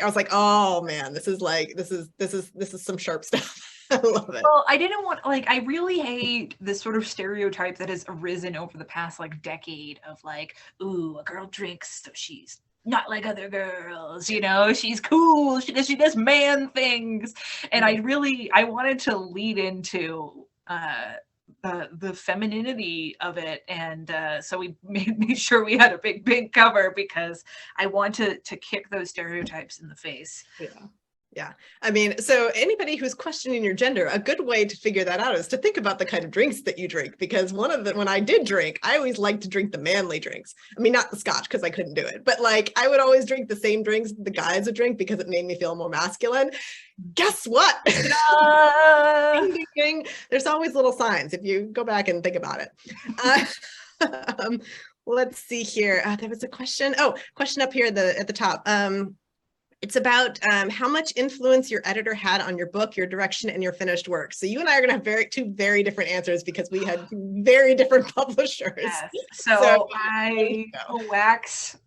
I was like, oh man, this is some sharp stuff. I love it. Well, I didn't want, like, I really hate this sort of stereotype that has arisen over the past like decade of like, ooh, a girl drinks, so she's not like other girls, you know, she's cool, she does man things. And I wanted to lead into the femininity of it, and so we made sure we had a big cover because I want to kick those stereotypes in the face. Yeah. I mean, so anybody who's questioning your gender, a good way to figure that out is to think about the kind of drinks that you drink, because when I did drink, I always liked to drink the manly drinks. I mean, not the scotch because I couldn't do it, but like I would always drink the same drinks the guys would drink because it made me feel more masculine. Guess what? Ding, ding, ding. There's always little signs if you go back and think about it. Let's see here. There was a question. Oh, question up here at the top. It's about how much influence your editor had on your book, your direction, and your finished work. So you and I are going to have two very different answers because we had very different publishers. Yes. So I wax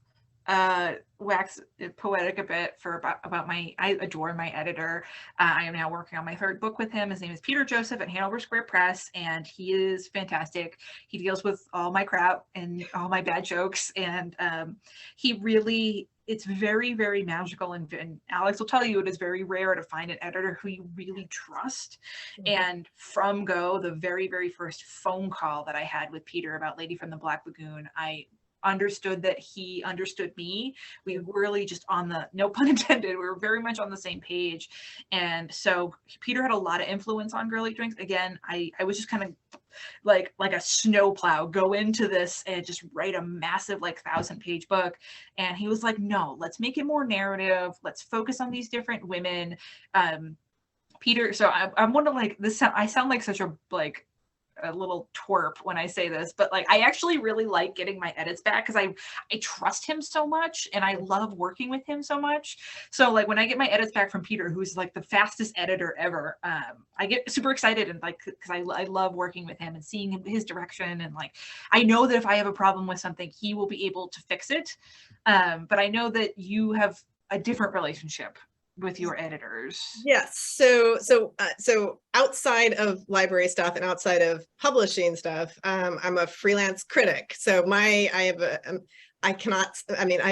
poetic a bit for about I adore my editor. I am now working on my third book with him. His name is Peter Joseph at Hanover Square Press, and he is fantastic. He deals with all my crap and all my bad jokes, and he really, it's very, very magical. And Alex will tell you, it is very rare to find an editor who you really trust. Mm-hmm. And from go, the very, very first phone call that I had with Peter about Lady from the Black Lagoon, I understood that he understood me. We were really just on the, no pun intended, we were very much on the same page. And so Peter had a lot of influence on Girly Drinks. Again, I was just kind of like a snowplow, go into this and just write a massive like 1,000-page book. And he was like, no, let's make it more narrative. Let's focus on these different women. Peter, so I'm wondering, like, I sound like such a little twerp when I say this, but like I actually really like getting my edits back because I trust him so much and I love working with him so much. So like when I get my edits back from Peter, who's like the fastest editor ever, I get super excited, and like because I love working with him and seeing his direction, and like I know that if I have a problem with something, he will be able to fix it. But I know that you have a different relationship with your editors. Yes. So outside of library stuff and outside of publishing stuff, I'm a freelance critic. So I've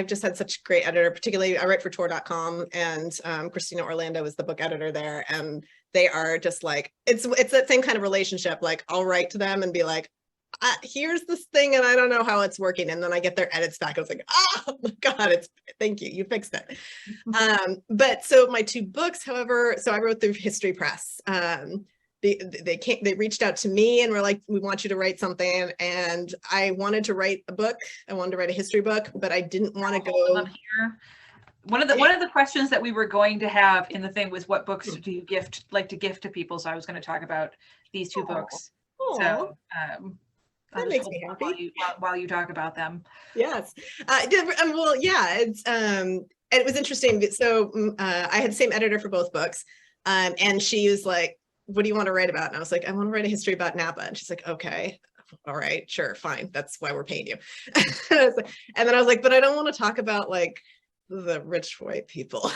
just had such a great editor, particularly I write for tour.com, and Christina Orlando is the book editor there. And they are just like, it's that same kind of relationship. Like I'll write to them and be like, here's this thing and I don't know how it's working, and then I get their edits back. I was like, oh my god, thank you fixed it. But so my two books, however, so I wrote through History Press. They reached out to me and were like, we want you to write something, and I wanted to write a book. I wanted to write a history book, but I didn't want to go here. One of the questions that we were going to have in the thing was, what books do you gift to people? So I was going to talk about these two books. So I'll that just makes hold me on happy. while you talk about them. Yes. Well, yeah, it was interesting. So I had the same editor for both books. And she was like, what do you want to write about? And I was like, I want to write a history about Napa. And she's like, okay, all right, sure, fine. That's why we're paying you. And then I was like, but I don't want to talk about like the rich white people.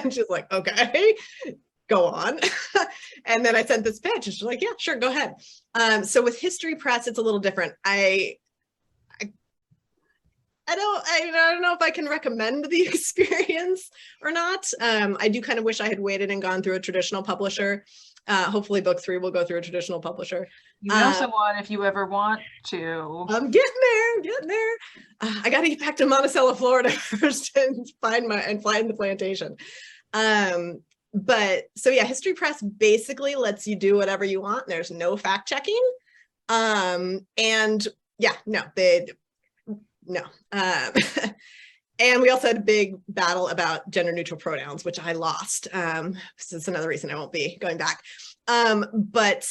And she's like, okay, go on. And then I sent this pitch and she's like, yeah, sure, go ahead. So with History Press, it's a little different. I don't know if I can recommend the experience or not. I do kind of wish I had waited and gone through a traditional publisher. Hopefully book 3 will go through a traditional publisher. You know someone if you ever want to. I'm getting there. I got to get back to Monticello, Florida first and find the plantation. But so yeah, History Press basically lets you do whatever you want. There's no fact checking. And yeah, no. And we also had a big battle about gender neutral pronouns, which I lost. So it's another reason I won't be going back. But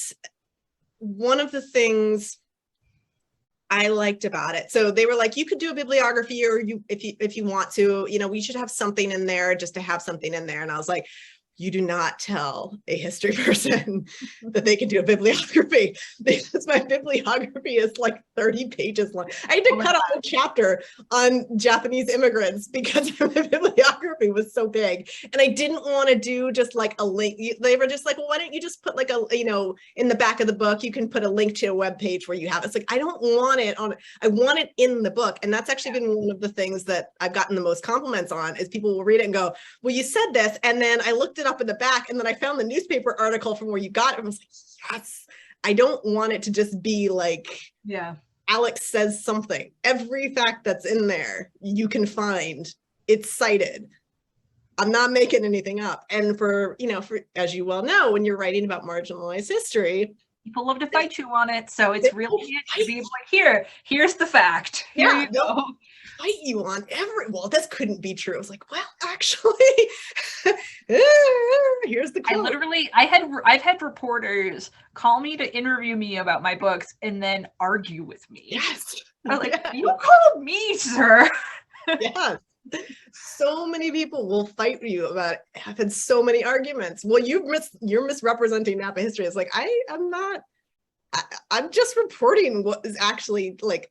one of the things I liked about it, so they were like, you could do a bibliography, or if you want to, we should have something in there just to have something in there. And I was like, you do not tell a history person that they can do a bibliography, because my bibliography is like 30 pages long. I had to cut a whole chapter on Japanese immigrants because my bibliography was so big. And I didn't want to do just like a link. They were just like, well, why don't you just put like in the back of the book, you can put a link to a web page where you have it. It's like, I don't want it I want it in the book. And that's actually been one of the things that I've gotten the most compliments on, is people will read it and go, well, you said this. And then I looked it up in the back, and then I found the newspaper article from where you got it. I was like, yes, I don't want it to just be like, yeah, Alex says something. Every fact that's in there, you can find, it's cited. I'm not making anything up. And for as you well know, when you're writing about marginalized history, people love to fight you on it. So it's really to be like, here's the fact. Here you go. Fight you on well, this couldn't be true. I was like, well, actually, here's the quote. I've had reporters call me to interview me about my books and then argue with me. Yes. I was like, you called me, sir. Yes. So many people will fight you about it. I've had so many arguments. Well, you're misrepresenting Napa history. It's like, I'm just reporting what is actually like.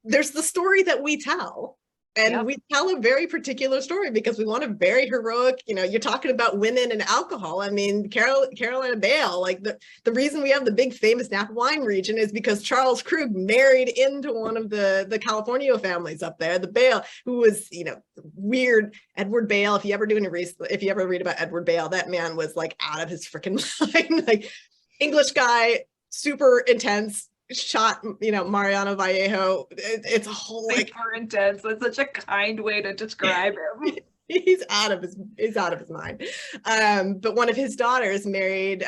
There's the story that we tell, and we tell a very particular story because we want a very heroic, you're talking about women and alcohol. I mean, Carolina Bale, like the reason we have the big famous Napa wine region is because Charles Krug married into one of the California families up there, the Bale, who was, weird. Edward Bale, if you ever read about Edward Bale, that man was like out of his freaking mind, like English guy, super intense, shot Mariano Vallejo. It's a whole super intense. That's such a kind way to describe him. He's out of his mind. But one of his daughters married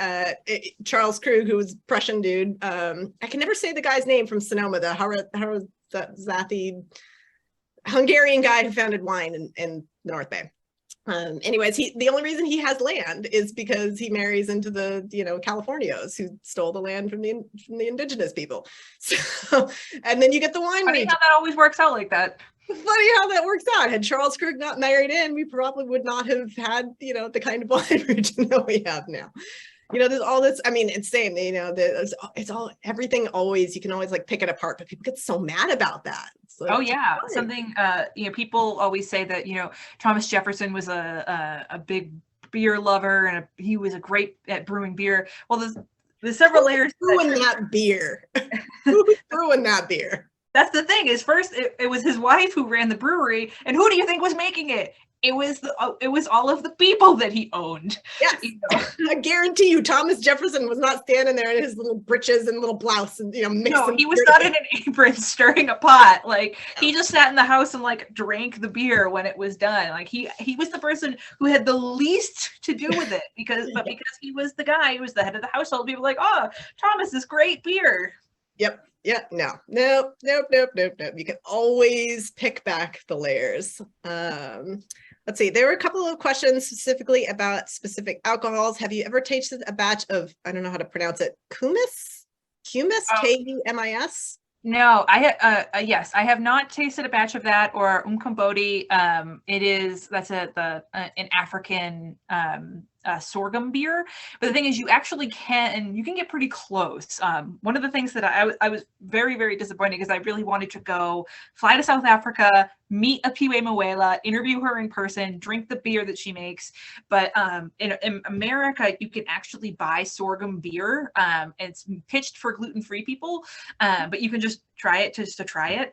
Charles Krug, who was a Prussian dude. I can never say the guy's name from Sonoma, the Harazathi Hungarian guy who founded wine in the North Bay. Anyways, the only reason he has land is because he marries into the Californios who stole the land from the indigenous people. So, and then you get the wine region. How that always works out like that. Funny how that works out. Had Charles Krug not married in, we probably would not have had the kind of wine region that we have now. There's all this. I mean, it's same. It's all everything. Always you can always like pick it apart, but people get so mad about that. Like, oh yeah, something. People always say that Thomas Jefferson was a big beer lover and he was a great at brewing beer. Well, there's several layers. Brewing that beer. Who's brewing that beer? That's the thing. Is first it was his wife who ran the brewery, and who do you think was making it? It was all of the people that he owned. Yes. I guarantee you, Thomas Jefferson was not standing there in his little breeches and little blouse and mixing. No, he was not in an apron stirring a pot. Like he just sat in the house and like drank the beer when it was done. Like he was the person who had the least to do with it because he was the guy who was the head of the household. People were like, oh, Thomas is great beer. Yep. Yeah. Nope. You can always pick back the layers. Let's see, there were a couple of questions specifically about specific alcohols. Have you ever tasted a batch of, I don't know how to pronounce it, kumis? Humus, Oh. Kumis? No, yes, I have not tasted a batch of that or umkomboti. That's an African sorghum beer. But the thing is, you can get pretty close. One of the things that I was very, very disappointed because I really wanted to go fly to South Africa, meet a Piwe Mawela, interview her in person, drink the beer that she makes. But in America, you can actually buy sorghum beer. It's pitched for gluten-free people, but you can just try it just to try it.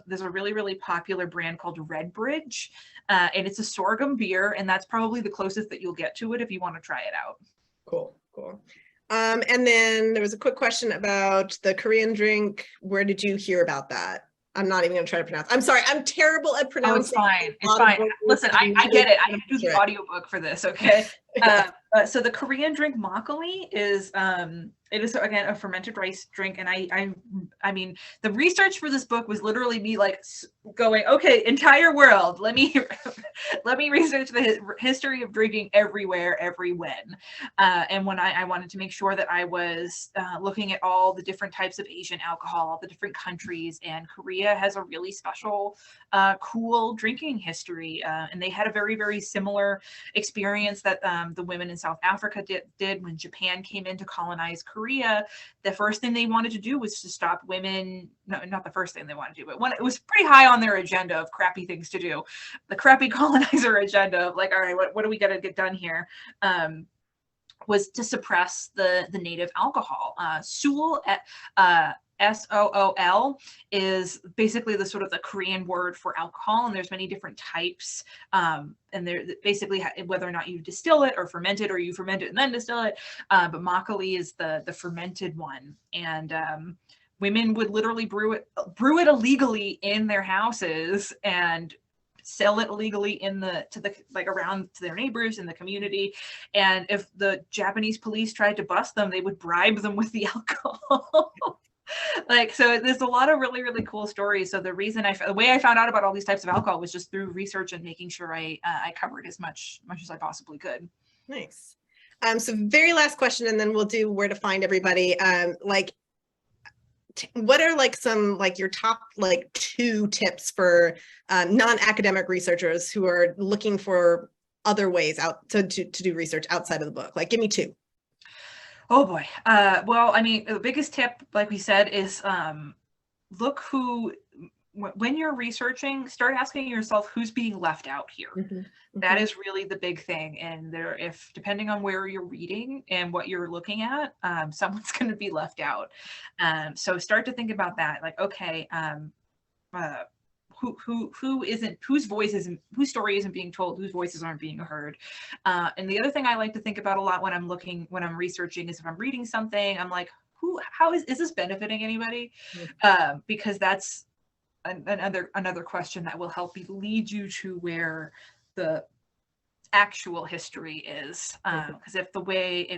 There's a really, really popular brand called Redbridge, and it's a sorghum beer, and that's probably the closest that you'll get to it if you want to try it out. Cool. And then there was a quick question about the Korean drink. Where did you hear about that? I'm not even going to try to pronounce. I'm sorry. I'm terrible at pronouncing. Oh, it's fine. Listen, I get it. I do the audiobook for this. Okay. So the Korean drink makgeolli is it is again a fermented rice drink, and I mean the research for this book was literally me like going, okay, entire world, let me research the history of drinking everywhere, every when, and when I wanted to make sure that I was looking at all the different types of Asian alcohol, the different countries, and Korea has a really special, cool drinking history, and they had a very, very similar experience that the women in South Africa did when Japan came in to colonize Korea. The first thing they wanted to do was to stop women. No, not the first thing they wanted to do, but when it was pretty high on their agenda of crappy things to do, the crappy colonizer agenda of like, all right, what do we got to get done here? Was to suppress the native alcohol. Sool, SOOL, is basically the sort of the Korean word for alcohol, and there's many different types. And they're basically whether or not you distill it or ferment it, or you ferment it and then distill it. But makgeolli is the fermented one, and women would literally brew it illegally in their houses and sell it illegally around to their neighbors in the community. And if the Japanese police tried to bust them, they would bribe them with the alcohol. So there's a lot of really, really cool stories. So the way I found out about all these types of alcohol was just through research and making sure I covered as much as I possibly could. Nice. So very last question, and then we'll do where to find everybody. What are some your top 2 tips for non-academic researchers who are looking for other ways to do research outside of the book? Give me 2. Oh boy. Well, I mean, the biggest tip, like we said, is look when you're researching, start asking yourself who's being left out here. Mm-hmm. That is really the big thing. And depending on where you're reading and what you're looking at, someone's going to be left out. So start to think about that. Okay, whose story isn't being told, whose voices aren't being heard. And the other thing I like to think about a lot when I'm researching is if I'm reading something, I'm like, how is this benefiting anybody? Mm-hmm. Because that's another question that will help lead you to where the actual history is. Because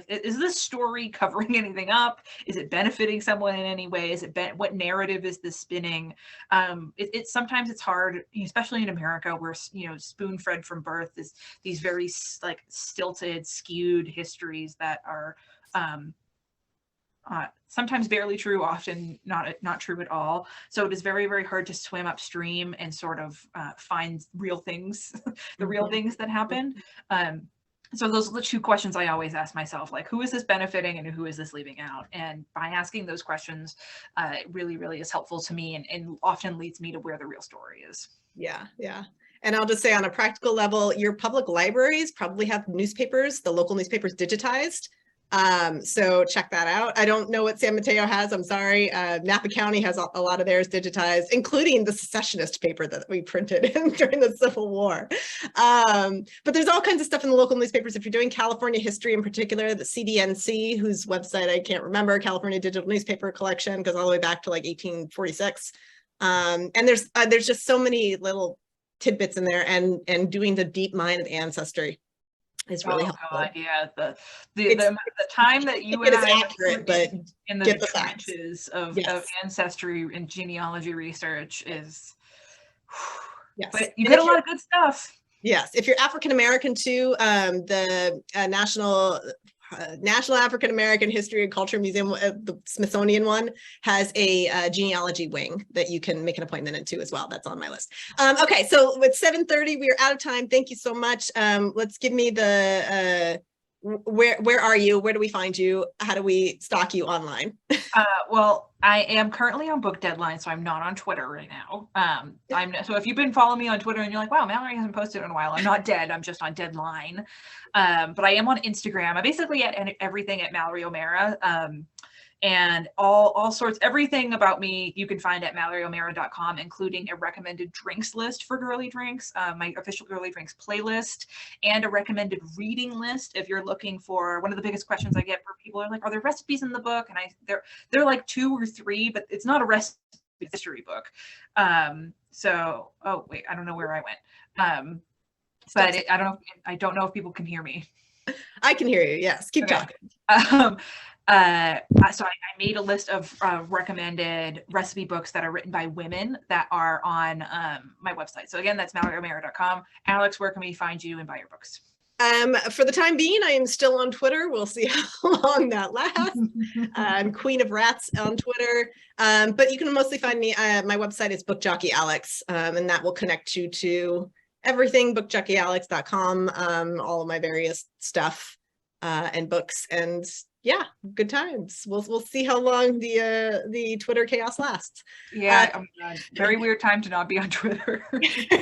is this story covering anything up? Is it benefiting someone in any way? What narrative is this spinning? Sometimes it's hard, especially in America, where spoon-fed from birth is these very stilted, skewed histories that are sometimes barely true, often not true at all. So it is very, very hard to swim upstream and sort of find real things, the real things that happen. So those are the 2 questions I always ask myself, who is this benefiting and who is this leaving out? And by asking those questions, it really, really is helpful to me and often leads me to where the real story is. Yeah. And I'll just say on a practical level, your public libraries probably have the local newspapers digitized. So check that out. I don't know what San Mateo has. I'm sorry. Napa County has a lot of theirs digitized, including the secessionist paper that we printed during the Civil War. But there's all kinds of stuff in the local newspapers. If you're doing California history in particular, the CDNC, whose website I can't remember, California Digital Newspaper Collection, goes all the way back to 1846. And there's just so many little tidbits in there, and doing the deep mine of ancestry is really helpful. God, yeah, the time that you and I accurate, but in the trenches of ancestry and genealogy research is. Yes. But you get a lot of good stuff. Yes, if you're African American too, the National National African American History and Culture Museum, the Smithsonian one, has a genealogy wing that you can make an appointment into as well. That's on my list. Okay, so it's 7:30. We are out of time. Thank you so much. Let's give me the where are you? Where do we find you? How do we stalk you online? Well, I am currently on book deadline, so I'm not on Twitter right now. So if you've been following me on Twitter and you're like, wow, Mallory hasn't posted in a while, I'm not dead. I'm just on deadline. But I am on Instagram. I basically at everything at Mallory O'Meara. And all sorts, everything about me you can find at MalloryO'Meara.com, including a recommended drinks list for Girly Drinks, my official Girly Drinks playlist, and a recommended reading list. If you're looking for, one of the biggest questions I get for people are like, are there recipes in the book? And they're like 2 or 3, but it's not a recipe history book. Oh wait, I don't know where I went. I don't know if people can hear me. I can hear you. Yes, keep talking. So I made a list of recommended recipe books that are written by women that are on my website. So again, that's MalloryO'Meara.com. Alex, where can we find you and buy your books? For the time being, I am still on Twitter. We'll see how long that lasts. I'm Queen of Rats on Twitter. But you can mostly find me, my website is Book Jockey Alex, and that will connect you to everything, bookjockeyalex.com, all of my various stuff and books, and yeah, good times. We'll see how long the Twitter chaos lasts. Yeah, oh my God. Very weird time to not be on Twitter.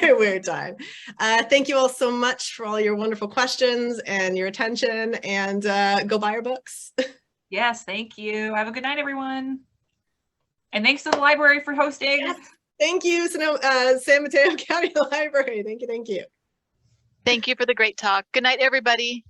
Weird time. Thank you all so much for all your wonderful questions and your attention, and go buy our books. Yes, thank you. Have a good night, everyone. And thanks to the library for hosting. Yes. Thank you, San Mateo County Library. Thank you. Thank you for the great talk. Good night, everybody.